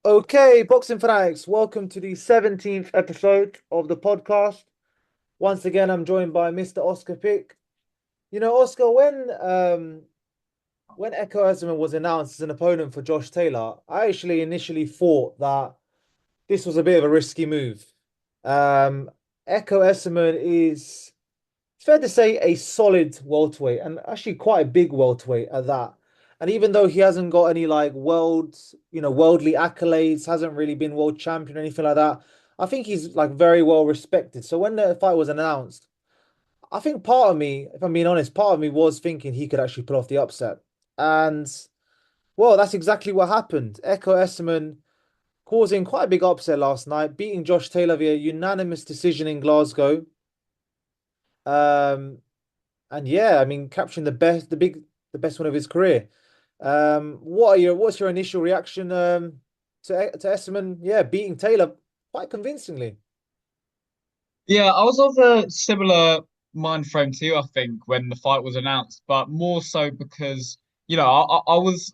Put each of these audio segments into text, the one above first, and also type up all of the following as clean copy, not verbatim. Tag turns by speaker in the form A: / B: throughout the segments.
A: Okay, boxing fanatics, welcome to the 17th episode of the podcast. Once again, I'm joined by Mr. Oscar Pick. Oscar, when Ekow Essuman was announced as an opponent for Josh Taylor, I actually initially thought that this was a bit of a risky move. Um, Ekow Essuman is, it's fair to say, a solid welterweight and actually quite a big welterweight at that. And even though he hasn't got any like worldly accolades, hasn't really been world champion or anything like that, I think he's like very well respected. So when the fight was announced, I think part of me, if I'm being honest, part of me was thinking he could actually pull off the upset. And well, that's exactly what happened. Ekow Essuman causing quite a big upset last night, beating Josh Taylor via unanimous decision in Glasgow. Um, and yeah, I mean, capturing the best one of his career. What's your initial reaction to Esserman? Yeah, beating Taylor quite convincingly.
B: Yeah, I was of a similar mind frame to you, I think, when the fight was announced, but more so because, I was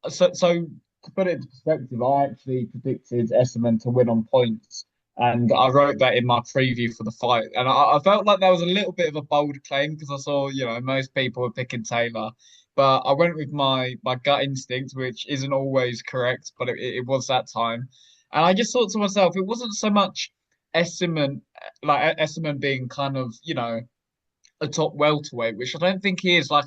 B: so to put it into perspective, I actually predicted Esserman to win on points, and I wrote that in my preview for the fight, and I felt like that was a little bit of a bold claim because I saw, most people were picking Taylor, but I went with my gut instinct, which isn't always correct, but it was that time, and I just thought to myself, it wasn't so much Esserman Esserman being kind of, a top welterweight, which I don't think he is. Like,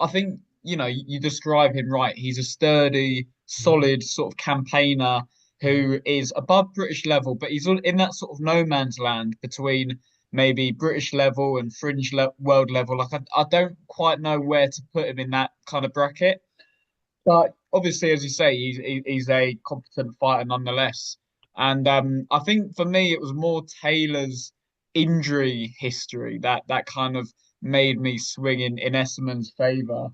B: I think, you describe him right. He's a sturdy,
A: Mhm,
B: solid sort of campaigner
A: mhm,
B: who is above British level, but he's in that sort of no man's land between maybe British level and fringe le world level. Like, I don't quite know where to put him in that kind of bracket. But obviously, as you say, he's a competent fighter nonetheless. And I think for me, it was more Taylor's injury history that kind of made me swing in Esserman's favour.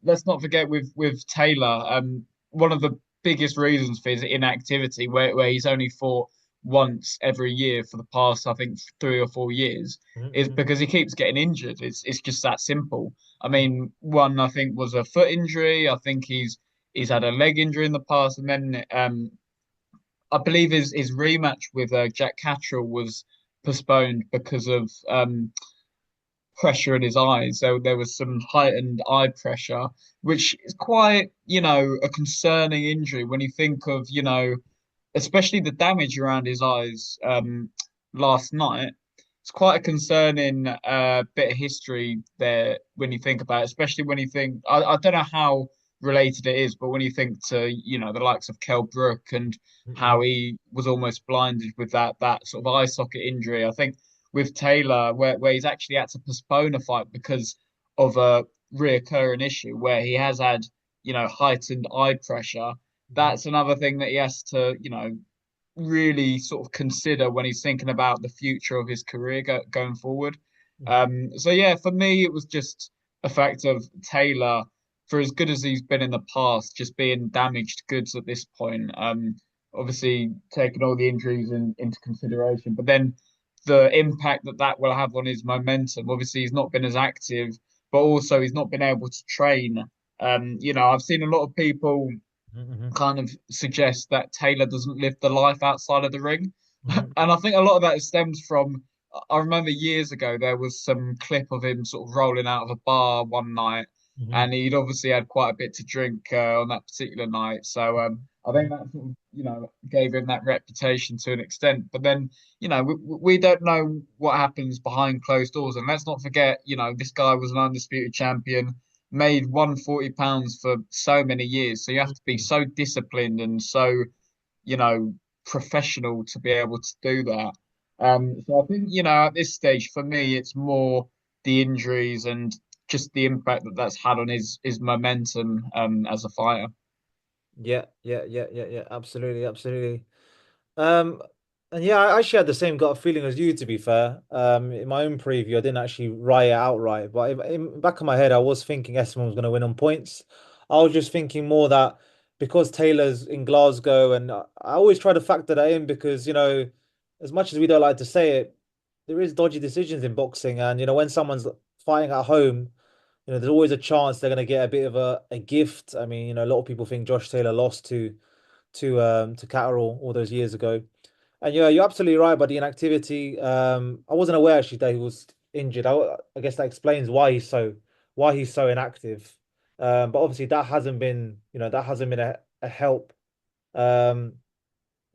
B: Let's not forget with Taylor, one of the biggest reasons for his inactivity, where he's only fought once every year for the past, I think, 3 or 4 years, is
A: mhm,
B: because he keeps getting injured. It's just that simple. I
A: mhm,
B: mean, one I think was a foot injury. I think he's had a leg injury in the past, and then I believe his rematch with Jack Catterall was postponed because of pressure in his eyes. There was some heightened eye pressure, which is quite, a concerning injury when you think of, especially the damage around his eyes last night. It's quite a concerning bit of history there when you think about it, especially when you think, I don't know how related it is, but when you think to, the likes of Kell Brook and how
A: mhm,
B: he was almost blinded with that sort of eye socket injury. I think with Taylor, where he's actually had to postpone a fight because of a reoccurring issue where he has had, heightened eye pressure.
A: mhm,
B: That's another thing that he has to, really sort of consider when he's thinking about the future of his career going forward.
A: mhm,
B: So yeah, for me, it was just a fact of Taylor, for as good as he's been in the past, just being damaged goods at this point. Obviously taking all the injuries into consideration, but then the impact that will have on his momentum. Obviously, he's not been as active, but also he's not been able to train. I've seen a lot of people
A: mhm,
B: kind of suggest that Taylor doesn't live the life outside of the ring.
A: mhm,
B: And I think a lot of that stems from, I remember years ago, there was some clip of him sort of rolling out of a bar one night,
A: mhm,
B: and he'd obviously had quite a bit to drink on that particular night. So I think
A: mhm,
B: that sort of, gave him that reputation to an extent. But then, we don't know what happens behind closed doors. And let's not forget, this guy was an undisputed champion, made £140 for so many years. So you have to be
A: mhm.
B: so disciplined and so, you know, professional to be able to do that. So I think, at this stage, for me, it's more the injuries and just the impact that's had on his momentum as a fighter.
A: Yeah. Absolutely, absolutely. Um, and yeah, I actually had the same gut feeling as you, to be fair. In my own preview, I didn't actually write it outright, but in back of my head, I was thinking Essendon was going to win on points. I was just thinking more that because Taylor's in Glasgow, and I always try to factor that in because, as much as we don't like to say it, there is dodgy decisions in boxing, and when someone's fighting at home, there's always a chance they're going to get a bit of a gift. I mean, a lot of people think Josh Taylor lost to to Catterall all those years ago. And yeah, you're absolutely right about the inactivity. I wasn't aware actually that he was injured. I guess that explains why he's so inactive. But obviously that hasn't been, that hasn't been a help. Um,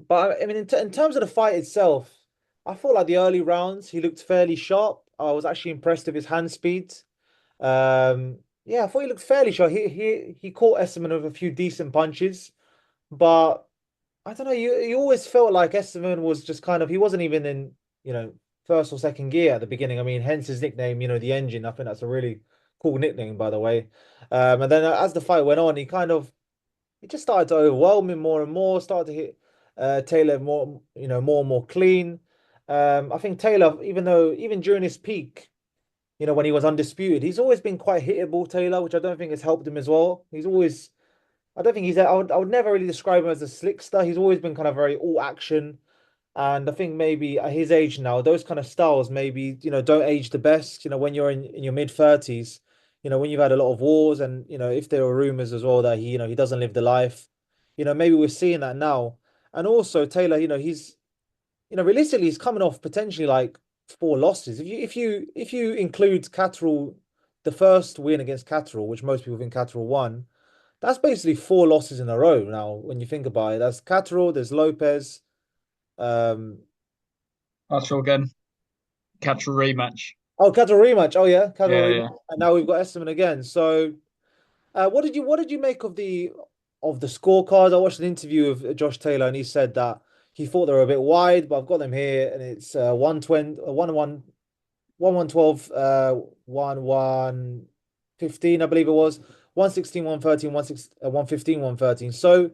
A: but I mean, in terms of the fight itself, I felt like the early rounds he looked fairly sharp. I was actually impressed with his hand speed. Yeah, I thought he looked fairly sharp. He caught Esserman with a few decent punches, but I don't know. You always felt like Esserman was just kind of he wasn't even in first or second gear at the beginning. I mean, hence his nickname, the Engine. I think that's a really cool nickname, by the way. And then as the fight went on, he just started to overwhelm him more and more. Started to hit Taylor more, more and more clean. I think Taylor, even during his peak, when he was undisputed, he's always been quite hittable, Taylor, which I don't think has helped him as well. I don't think I would never really describe him as a slickster. He's always been kind of very all action. And I think maybe at his age now, those kind of styles maybe, don't age the best, when you're in your mid 30s, when you've had a lot of wars and, if there were rumors as well that he doesn't live the life, maybe we're seeing that now. And also Taylor, realistically, he's coming off potentially like four losses. If you include Catterall, the first win against Catterall, which most people think Catterall won, that's basically four losses in a row now. When you think about it, that's Catterall, there's Lopez. Um,
B: That's all again. Catch a rematch.
A: oh, Catterall rematch. Oh yeah, Catterall
B: Yeah,
A: rematch.
B: yeah.
A: And now we've got Esserman again. So, what did you make of the scorecards? I watched an interview of Josh Taylor, and he said that he thought they were a bit wide, but I've got them here, and it's 120, 1-1, 1-1-12, 1-1-15, I believe it was. 116, 113, 115, 113. So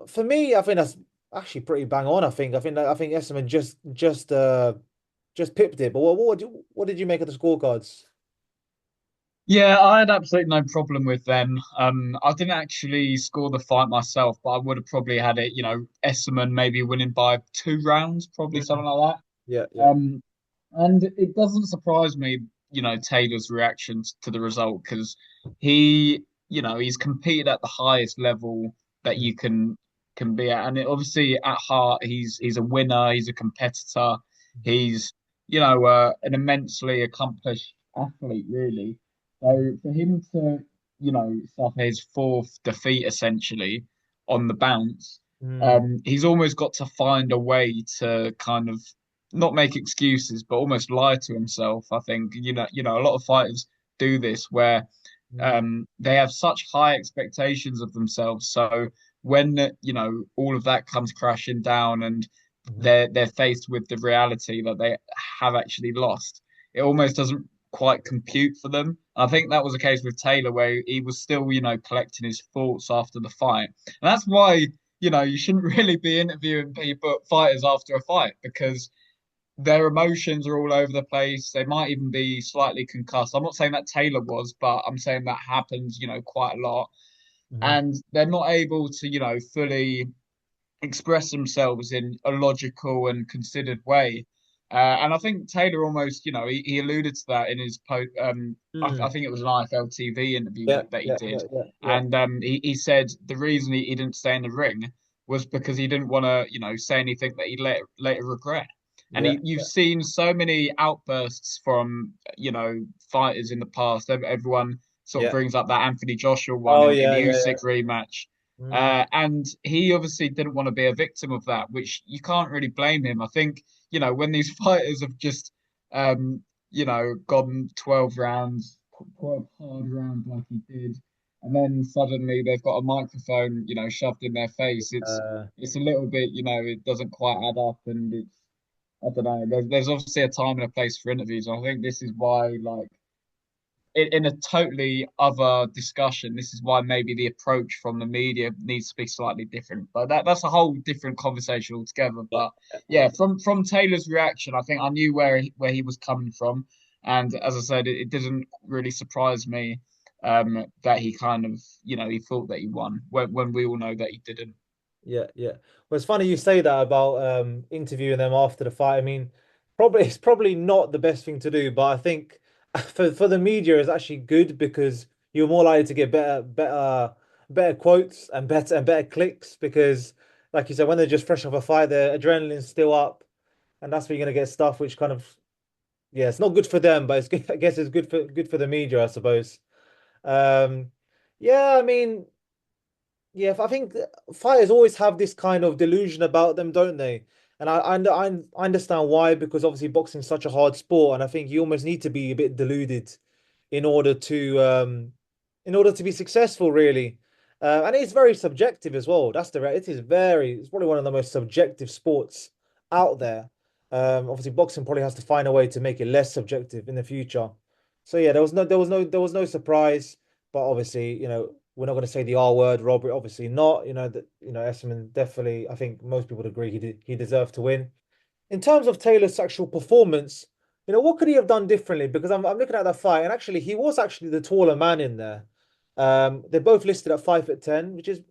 A: for me, I think that's actually pretty bang on. I think Esserman just pipped it. But what did you make of the scorecards?
B: Yeah, I had absolutely no problem with them. I didn't actually score the fight myself, but I would have probably had it, Esserman maybe winning by 2 rounds, probably something
A: Mm.
B: like
A: Yeah,
B: that.
A: yeah.
B: And it doesn't surprise me, Taylor's reactions to the result because he's competed at the highest level that
A: Mm,
B: you can be at, and obviously at heart he's a winner, he's a competitor, he's an immensely accomplished athlete, really.
A: mm,
B: So for him to suffer his fourth defeat essentially on the bounce,
A: mm,
B: he's almost got to find a way to kind of not make excuses, but almost lie to himself. I think a lot of fighters do this where
A: mm,
B: they have such high expectations of themselves. So when all of that comes crashing down and
A: mhm,
B: they're faced with the reality that they have actually lost, it almost doesn't quite compute for them. I think that was the case with Taylor, where he was still collecting his thoughts after the fight, and that's why you shouldn't really be interviewing people fighters after a fight because their emotions are all over the place. They might even be slightly concussed. I'm not saying that Taylor was, but I'm saying that happens, quite a lot.
A: mhm,
B: And they're not able to, fully express themselves in a logical and considered way. And I think Taylor almost, he alluded to that in his post. I
A: mm.
B: think it was an IFL TV interview
A: Yeah,
B: that he
A: yeah, yeah,
B: did,
A: yeah, yeah,
B: and he said the reason he didn't stay in the ring was because he didn't want to, say anything that he'd later regret. And
A: yeah,
B: you've
A: yeah,
B: seen so many outbursts from, fighters in the past. Everyone sort of
A: yeah.
B: brings up that Anthony Joshua one
A: Oh
B: in
A: yeah,
B: the
A: yeah, yeah.
B: Usyk rematch,
A: Mm,
B: and he obviously didn't want to be a victim of that, which you can't really blame him. I think, when these fighters have just, gone 12 rounds, 12 hard rounds like he did, and then suddenly they've got a microphone, shoved in their face.
A: uh,
B: It's a little bit, it doesn't quite add up, and I don't know. There's obviously a time and a place for interviews. And I think this is why, like, in a totally other discussion, this is why maybe the approach from the media needs to be slightly different. But that's a whole different conversation altogether.
A: yeah,
B: But
A: yeah,
B: yeah, from Taylor's reaction, I think I knew where he was coming from, and as I said, it didn't really surprise me that he kind of he thought that he won when we all know that he didn't.
A: yeah, yeah. Well, it's funny you say that about interviewing them after the fight. I mean, it's probably not the best thing to do, but I think for the media it's actually good because you're more likely to get better quotes and better clicks because, like you said, when they're just fresh off a fight, their adrenaline's still up, and that's where you're gonna get stuff which kind of yeah, it's not good for them, but it's good. I guess it's good for the media, I suppose. Um, yeah, I mean. Yeah, I think fighters always have this kind of delusion about them, don't they? And I understand why, because obviously boxing is such a hard sport, and I think you almost need to be a bit deluded in order to be successful, really. And it's very subjective as well. It's probably one of the most subjective sports out there. Obviously boxing probably has to find a way to make it less subjective in the future. So yeah, there was no surprise, but obviously, we're not going to say the R word, robbery, obviously not. Esserman definitely, I think most people would agree he deserved to win. In terms of Taylor's actual performance, what could he have done differently? Because I'm looking at that fight, and actually, he was actually the taller man in there. They're both listed at 5'10", which is,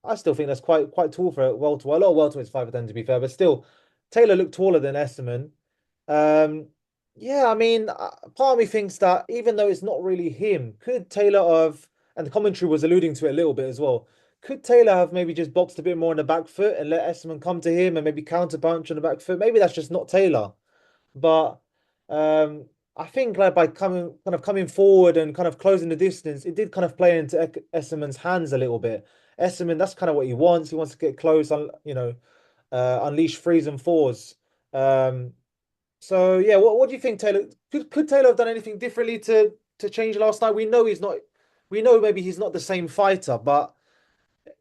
A: I still think that's quite tall for a welterweight. A lot of welterweights 5'10", to be fair, but still, Taylor looked taller than Esserman. Um, yeah, I mean, part of me thinks that even though it's not really him, could Taylor have, and the commentary was alluding to it a little bit as well, could Taylor have maybe just boxed a bit more on the back foot and let Esserman come to him and maybe counter punch on the back foot? Maybe that's just not Taylor. But um, I think like by coming forward and kind of closing the distance, it did kind of play into Esserman's hands a little bit. Esserman, that's kind of what he wants. He wants to get close, unleash threes and fours. Um, so yeah, what do you think, Taylor? Could Taylor have done anything differently to change last night? We know he's not. We know maybe he's not the same fighter, but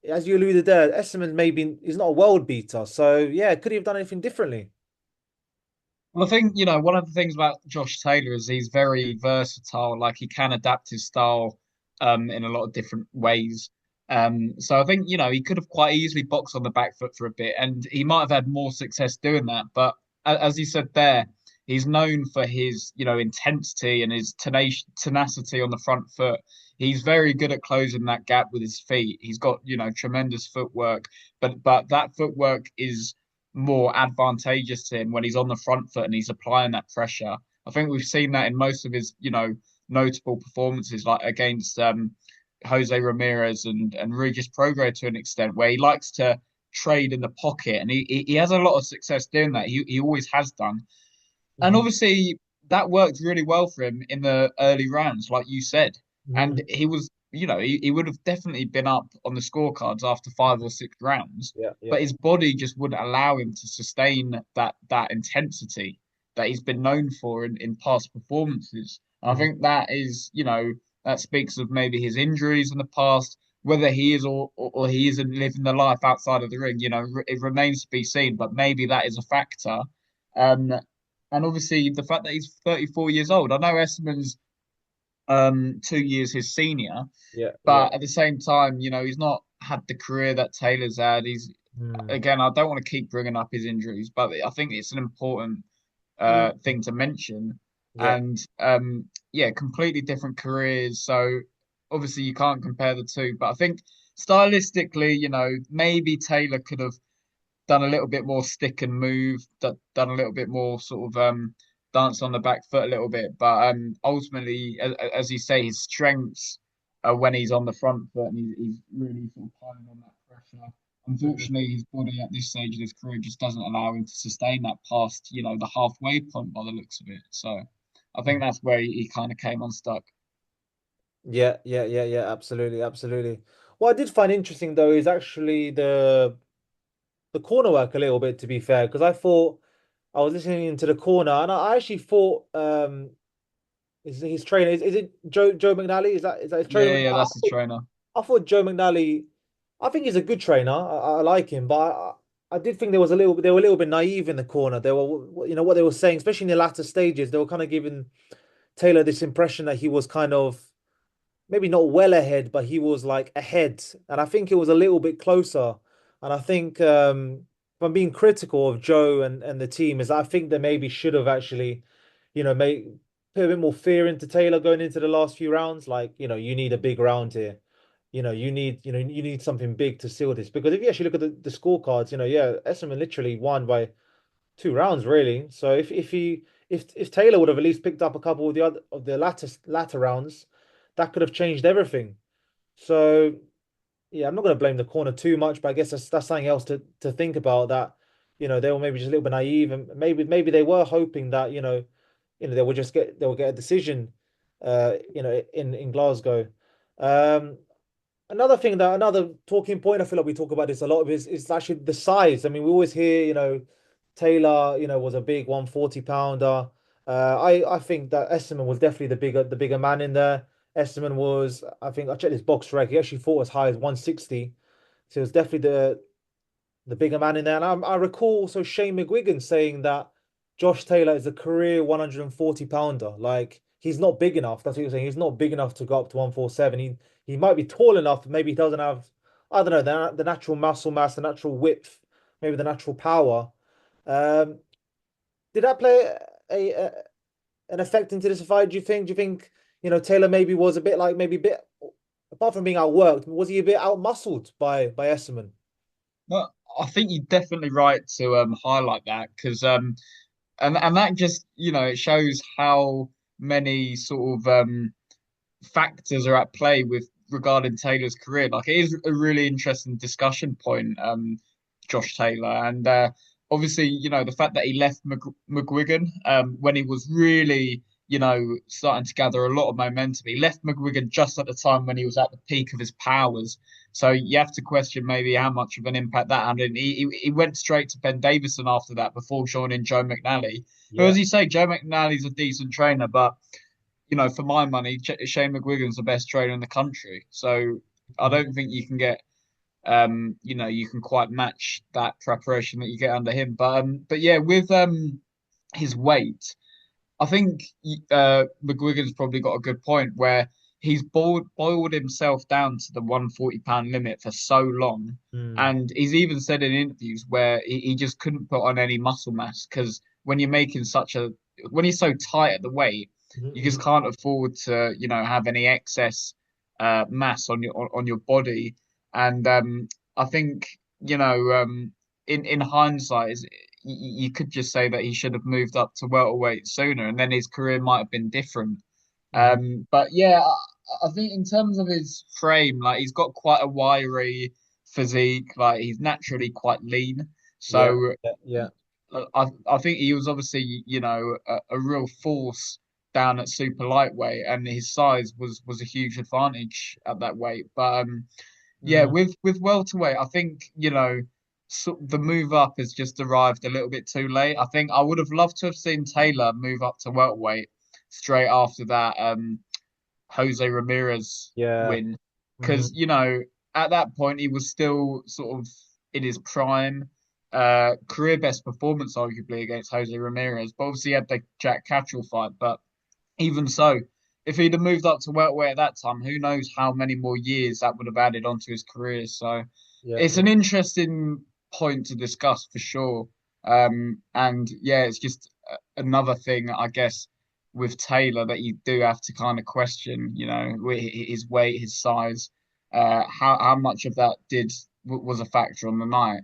A: as you alluded there, Esserman maybe he's not a world beater. So yeah, could he have done anything differently?
B: Well, I think, one of the things about Josh Taylor is he's very versatile. Like he can adapt his style in a lot of different ways. So I think, he could have quite easily boxed on the back foot for a bit, and he might have had more success doing that. But as you said there, he's known for his, intensity and his tenacity on the front foot. He's very good at closing that gap with his feet. He's got, tremendous footwork, but that footwork is more advantageous to him when he's on the front foot and he's applying that pressure. I think we've seen that in most of his, notable performances, like against Jose Ramirez and Regis Prograis to an extent, where he likes to trade in the pocket, and he has a lot of success doing that. He always has done, and
A: Hmm.
B: obviously that worked really well for him in the early rounds, like you said.
A: Hmm.
B: And he was, he would have definitely been up on the scorecards after 5 or 6 rounds,
A: Yeah, yeah.
B: but his body just wouldn't allow him to sustain that intensity that he's been known for in past performances. I
A: Hmm.
B: think that is, that speaks of maybe his injuries in the past, whether he is or he isn't living the life outside of the ring, it remains to be seen, but maybe that is a factor. Um, and obviously the fact that he's 34 years old. I know Esserman's 2 years his senior,
A: Yeah, yeah.
B: but at the same time, he's not had the career that Taylor's had. He's
A: Hmm.
B: again, I don't want to keep bringing up his injuries, but I think it's an important
A: Hmm.
B: thing to mention.
A: Yeah.
B: And yeah, completely different careers. So obviously you can't compare the two. But I think stylistically, maybe Taylor could have done a little bit more stick and move, done a little bit more sort of dance on the back foot a little bit. But ultimately, as you say, his strengths are when he's on the front foot and he's really sort of piling on that pressure.
A: Mhm.
B: Unfortunately, his body at this stage of his career just doesn't allow him to sustain that past, the halfway point by the looks of it. So I think that's where he kind of came unstuck.
A: Yeah, yeah, yeah, yeah, absolutely, absolutely. What I did find interesting though is actually the corner work a little bit, to be fair, because I thought I was listening into the corner and I actually thought is his trainer is it Joe McNally? Is that his
B: Yeah,
A: trainer?
B: yeah, yeah, that's the trainer.
A: I thought Joe McNally, I think he's a good trainer. I like him, but I did think they were a little bit naive in the corner. They were, what they were saying, especially in the latter stages, they were kind of giving Taylor this impression that he was kind of maybe not well ahead, but he was like ahead. And I think it was a little bit closer. And I think if I'm being critical of Joe and the team, is I think they maybe should have actually, made put a bit more fear into Taylor going into the last few rounds. Like, you need a big round here. You need something big to seal this. Because if you actually look at the scorecards, yeah, Esserman literally won by 2 rounds, really. So if Taylor would have at least picked up a couple of the latter rounds, that could have changed everything. So yeah, I'm not going to blame the corner too much, but I guess that's something else to think about. That they were maybe just a little bit naive, and maybe they were hoping that they will get a decision, in Glasgow. Um, another talking point, I feel like we talk about this a lot, is actually the size. I mean, we always hear, Taylor, was a big 140 pounder. I think that Esserman was definitely the bigger man in there. Esserman was, I think I checked his box rec. He actually fought as high as 160. So it was definitely the bigger man in there. And I recall also Shane McGuigan saying that Josh Taylor is a career 140 pounder. Like he's not big enough. That's what you're saying. He's not big enough to go up to 147. He might be tall enough. Maybe he doesn't have, I don't know, the natural muscle mass, the natural width, maybe the natural power. Um, did that play an effect into this fight? Do you think? Taylor maybe was a bit like maybe a bit apart from being outworked, was he a bit outmuscled by Esserman?
B: But I think you're definitely right to highlight that because and that just it shows how many sort of factors are at play with regarding Taylor's career. Like it is a really interesting discussion point, Josh Taylor, and obviously the fact that he left McGuigan when he was really starting to gather a lot of momentum. He left McGuigan just at the time when he was at the peak of his powers. So you have to question maybe how much of an impact that had. And he went straight to Ben Davison after that before joining Joe McNally. Who,
A: Yeah.
B: as you say, Joe McNally's a decent trainer, but for my money, Shane McGuigan's the best trainer in the country. So I
A: Mm,
B: don't think you can get, you can quite match that preparation that you get under him. But yeah, with his weight, I think McGuigan's probably got a good point where he's boiled himself down to the 140-pound limit for so long.
A: mm,
B: And he's even said in interviews where he just couldn't put on any muscle mass because when you're so tight at the weight, you
A: mm,
B: just can't afford to, have any excess mass on your body. And I think, in hindsight, you could just say that he should have moved up to welterweight sooner, and then his career might have been different.
A: mm.
B: But yeah, I think in terms of his frame, like he's got quite a wiry physique, like he's naturally quite lean.
A: Yeah,
B: So
A: yeah, yeah.
B: I think he was obviously, a real force down at super lightweight, and his size was a huge advantage at that weight. But yeah,
A: Mm,
B: with welterweight, I think the move up has just arrived a little bit too late. I think I would have loved to have seen Taylor move up to welterweight straight after that Jose Ramirez
A: yeah.
B: win,
A: Mm,
B: because at that point he was still sort of in his prime, career best performance arguably against Jose Ramirez, but obviously he had the Jack Catterall fight, but. Even so, if he'd have moved up to welterweight at that time, who knows how many more years that would have added onto his career. So
A: yeah,
B: it's
A: yeah.
B: an interesting point to discuss for sure. And yeah, it's just another thing, I guess, with Taylor that you do have to kind of question, his weight, his size, how much of that was a factor on the night.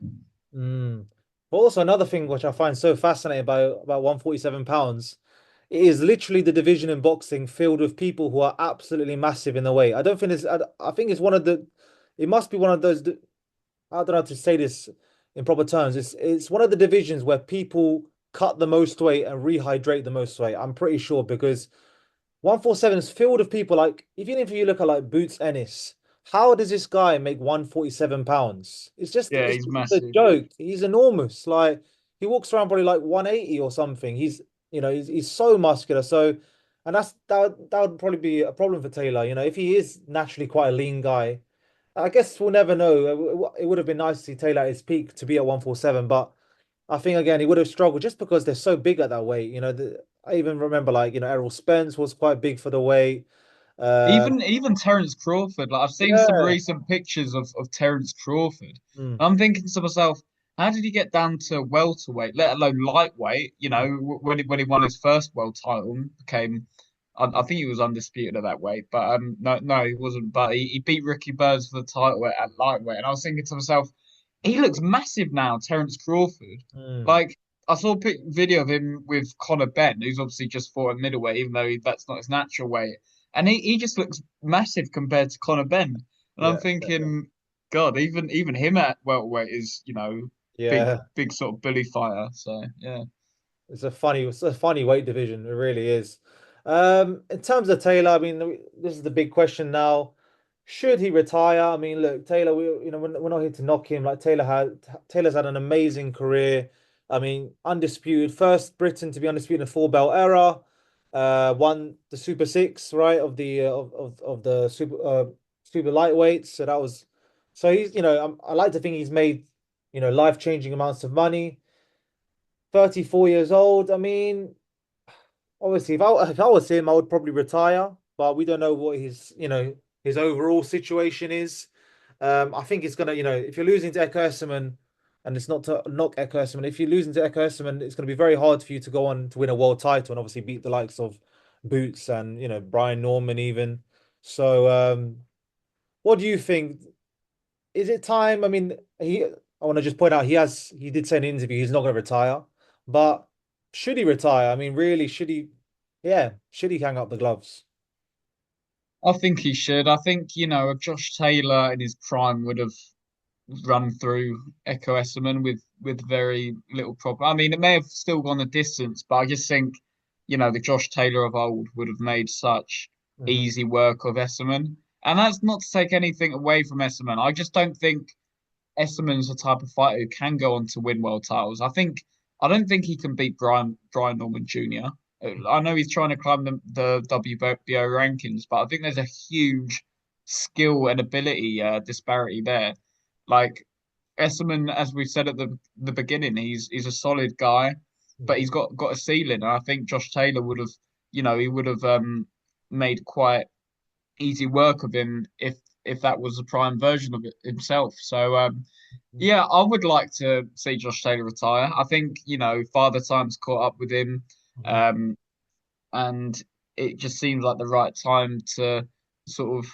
A: Mm. But also another thing which I find so fascinating about 147 pounds, it is literally the division in boxing filled with people who are absolutely massive in the weight. I don't think it's I think it's one of the it must be one of those I don't know how to say this in proper terms. It's one of the divisions where people cut the most weight and rehydrate the most weight. I'm pretty sure because 147 is filled with people like even if you look at like Boots Ennis, how does this guy make 147 pounds?
B: Yeah,
A: It's
B: he's
A: just a
B: massive.
A: joke. He's enormous. Like he walks around probably like 180 or something. He's so muscular. So and that would probably be a problem for Taylor. If he is naturally quite a lean guy, I guess we'll never know. It would have been nice to see Taylor at his peak to be at 147, but I think again he would have struggled just because they're so big at that weight. I even remember like Errol Spence was quite big for the weight. Um,
B: Even Terence Crawford, like I've seen some
A: yeah,
B: recent pictures of Terence Crawford.
A: mm,
B: I'm thinking to myself, how did he get down to welterweight, let alone lightweight?
A: mm,
B: When he won his first world title, became I think he was undisputed at that weight, but no he wasn't. But he beat Ricky Burns for the title at lightweight, and I was thinking to myself, he looks massive now, Terence Crawford.
A: mm,
B: Like I saw a video of him with Conor Benn, who's obviously just fought at middleweight, even though that's not his natural weight, and he just looks massive compared to Conor Benn. And I'm
A: yeah, yeah, yeah.
B: thinking, God, even him at welterweight is, big
A: Yeah.
B: big sort of bully fighter. So yeah.
A: It's a funny weight division. It really is. In terms of Taylor, I mean, this is the big question now. Should he retire? I mean, look, Taylor, we're not here to knock him. Like Taylor's had an amazing career. I mean, undisputed, first Briton to be undisputed in a four belt era. Won the Super Six, right, of the super lightweights. So he's, I like to think he's made, life-changing amounts of money. 34 years old. I mean, obviously, if I was him, I would probably retire, but we don't know what his overall situation is. I think it's gonna, if you're losing to Ekow Essuman, and it's not to knock Ekow Essuman, if you're losing to Ekow Essuman, it's gonna be very hard for you to go on to win a world title and obviously beat the likes of Boots and Brian Norman even. So, what do you think? Is it time? I mean, I want to just point out he did say in an interview he's not going to retire, but should he retire? I mean, really, should he? Yeah, should he hang up the gloves?
B: I think he should. I think, Josh Taylor in his prime would have run through Ekow Essuman with very little problem. I mean, it may have still gone the distance, but I just think, the Josh Taylor of old would have made such
A: Hmm.
B: easy work of Essuman. And that's not to take anything away from Essuman. I just don't think Essuman's the type of fighter who can go on to win world titles. I don't think he can beat Brian Norman Jr. I know he's trying to climb the WBO rankings, but I think there's a huge skill and ability disparity there. Like Essuman, as we said at the beginning, he's a solid guy, but he's got a ceiling. And I think Josh Taylor would have, he would have made quite easy work of him if that was a prime version of it himself. So yeah, I would like to see Josh Taylor retire. I think, Father Time's caught up with him. Um, and it just seems like the right time to sort of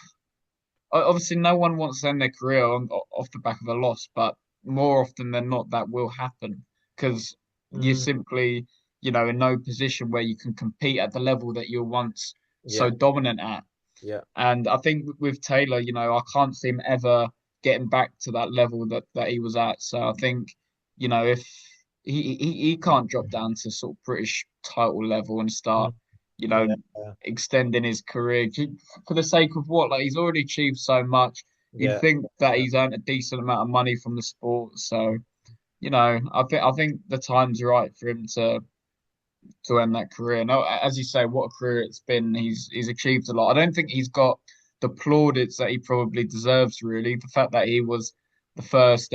B: obviously no one wants to end their career off the back of a loss, but more often than not that will happen because you're
A: Mm,
B: simply, in no position where you can compete at the level that you were once so
A: yeah,
B: dominant at.
A: yeah.
B: And I think with Taylor, I can't see him ever getting back to that level that he was at. So I think, if he can't drop down to sort of British title level and
A: Mm,
B: start, you know,
A: yeah,
B: extending his career for the sake of what? Like he's already achieved so much. You'd
A: yeah,
B: think that
A: yeah.
B: he's earned a decent amount of money from the sport. So, I think the time's right for him to end that career. No, as you say, what a career it's been. He's achieved a lot. I don't think he's got the plaudits that he probably deserves, really. The fact that he was the first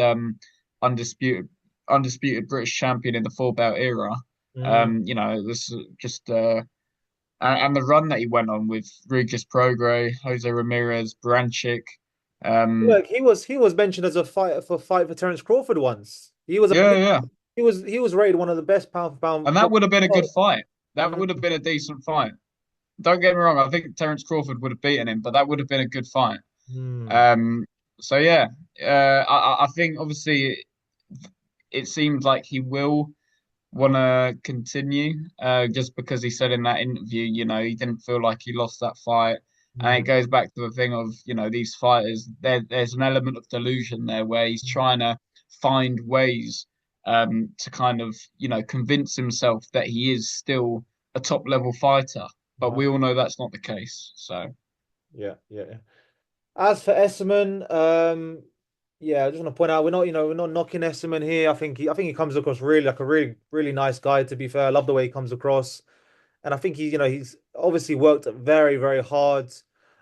B: undisputed undisputed British champion in the four belt era.
A: Mm.
B: This is just and the run that he went on with Regis Prograis, Jose Ramirez, Branchik. Um,
A: Look, he was mentioned as a fight for Terence Crawford once.
B: yeah, yeah.
A: He was rated one of the best pound for pound
B: And that would have been a good
A: boxers.
B: fight. That would have
A: Mm,
B: been a decent fight. Don't get me wrong, I think Terence Crawford would have beaten him, but that would have been a good fight.
A: mm,
B: Um, so yeah, I think obviously it seems like he will want to continue, just because he said in that interview, he didn't feel like he lost that fight. And it
A: mm,
B: goes back to the thing of, these fighters, there's an element of delusion there where he's trying to find ways to kind of, convince himself that he is still a top level fighter. But
A: uh-huh.
B: we all know that's not the case. So
A: Yeah, yeah, yeah. As for Esserman, yeah, I just want to point out we're not knocking Esserman here. I think he comes across really like a really, really nice guy, to be fair. I love the way he comes across. And I think he's obviously worked very, very hard.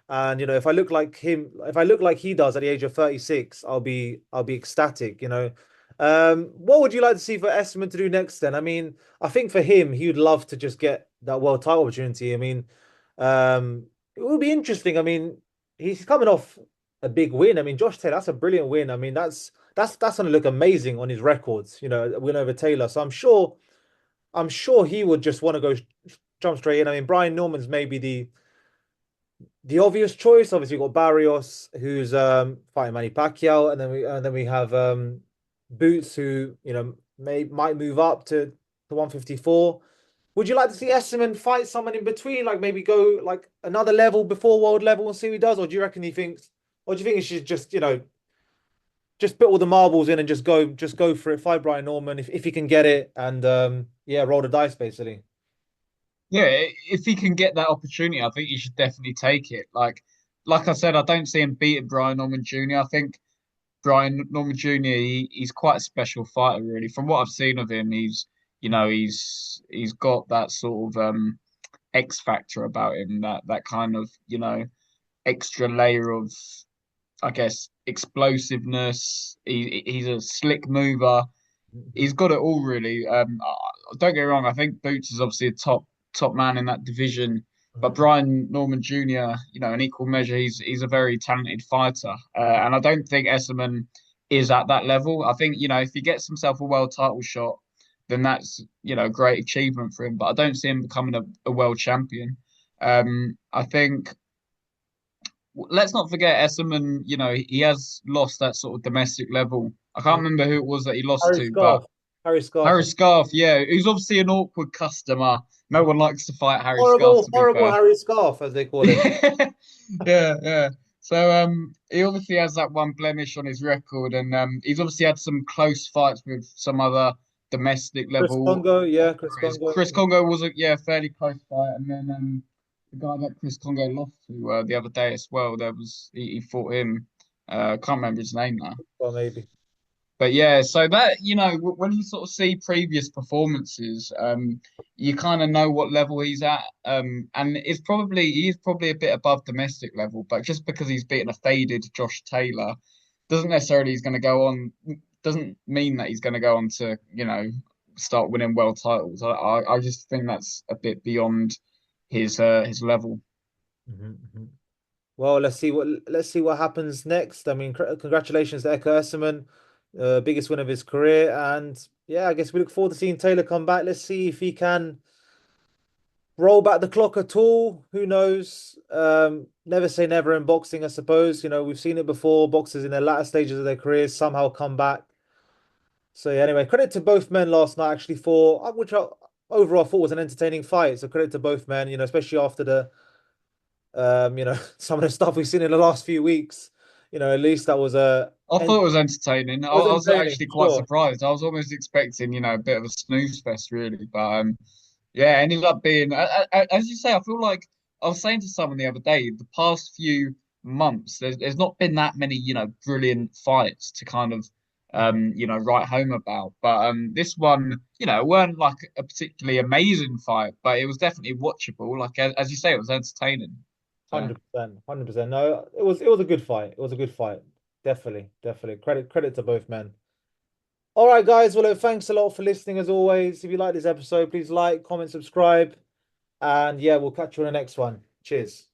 A: And if I look like he does at the age of 36, I'll be ecstatic, What would you like to see for Esserman to do next then? I mean, I think for him, he would love to just get that world title opportunity. I mean, it would be interesting. I mean, he's coming off a big win. I mean, Josh Taylor, that's a brilliant win. I mean, that's going to look amazing on his records, win over Taylor. So I'm sure he would just want to go jump straight in. I mean, Brian Norman's maybe the obvious choice. Obviously, you've got Barrios, who's fighting Manny Pacquiao, and then we have Boots, who might move up to 154. Would you like to see Esserman fight someone in between, like maybe go like another level before world level and see what he does, or do you think he should just just put all the marbles in and just go for it. Fight Brian Norman if he can get it, and yeah, roll the dice basically.
B: Yeah, if he can get that opportunity, I think he should definitely take it. Like I said, I don't see him beating Brian Norman Jr. I think Brian Norman Jr. He's quite a special fighter, really. From what I've seen of him, he's got that sort of X factor about him, that kind of extra layer of, I guess, explosiveness. He's a slick mover. He's got it all really. Don't get me wrong. I think Boots is obviously a top man in that division, but
A: Mhm.
B: Brian Norman Jr., in equal measure, he's a very talented fighter, and I don't think Esserman is at that level. I think if he gets himself a world title shot, then that's a great achievement for him. But I don't see him becoming a world champion. I think let's not forget Esserman. He has lost that sort of domestic level. I can't remember who it was that he lost
A: Harry
B: to, but
A: Scarf. Harry Scarf.
B: Harry Scarf, yeah, who's obviously an awkward customer. No one likes to fight Harry Scarf,
A: Horrible,
B: to be
A: horrible
B: fair.
A: Harry Scarf, as they call him.
B: Yeah, yeah. So he obviously has that one blemish on his record, and he's obviously had some close fights with some other domestic
A: Chris
B: level
A: Congo, yeah, Chris
B: operators.
A: Congo.
B: Chris Congo was a fairly close fight, and then the guy that Chris Congo lost to the other day as well. He fought him. Can't remember his name now.
A: Well, maybe.
B: But yeah, so that when you sort of see previous performances, you kind of know what level he's at, and he's probably a bit above domestic level, but just because he's beaten a faded Josh Taylor, doesn't necessarily he's going to go on. Doesn't mean that he's going to go on to start winning world titles. I just think that's a bit beyond his level.
A: Mhm, mhm. Well, let's see what happens next. I mean, congratulations to Ekow Essuman, biggest win of his career, and yeah, I guess we look forward to seeing Taylor come back. Let's see if he can roll back the clock at all. Who knows? Never say never in boxing, I suppose. We've seen it before. Boxers in their latter stages of their careers somehow come back. So yeah, anyway, credit to both men last night actually for which I overall thought was an entertaining fight. So credit to both men, especially after the some of the stuff we've seen in the last few weeks. At least that was
B: I
A: and
B: thought it was entertaining. I
A: was
B: was
A: entertaining
B: actually
A: for
B: quite
A: sure.
B: surprised. I was almost expecting, a bit of a snooze fest, really. But yeah, it ended up being, as you say, I feel like I was saying to someone the other day, the past few months, there's not been that many, brilliant fights to kind of,
A: Mhm.
B: write home about. But this one, weren't like a particularly amazing fight, but it was definitely watchable. Like as you say, it was entertaining. So.
A: 100%, 100%. No, it was a good fight. It was a good fight. Definitely, definitely. Credit to both men. All right, guys. Well, thanks a lot for listening as always. If you like this episode, please like, comment, subscribe, and yeah, we'll catch you on the next one. Cheers.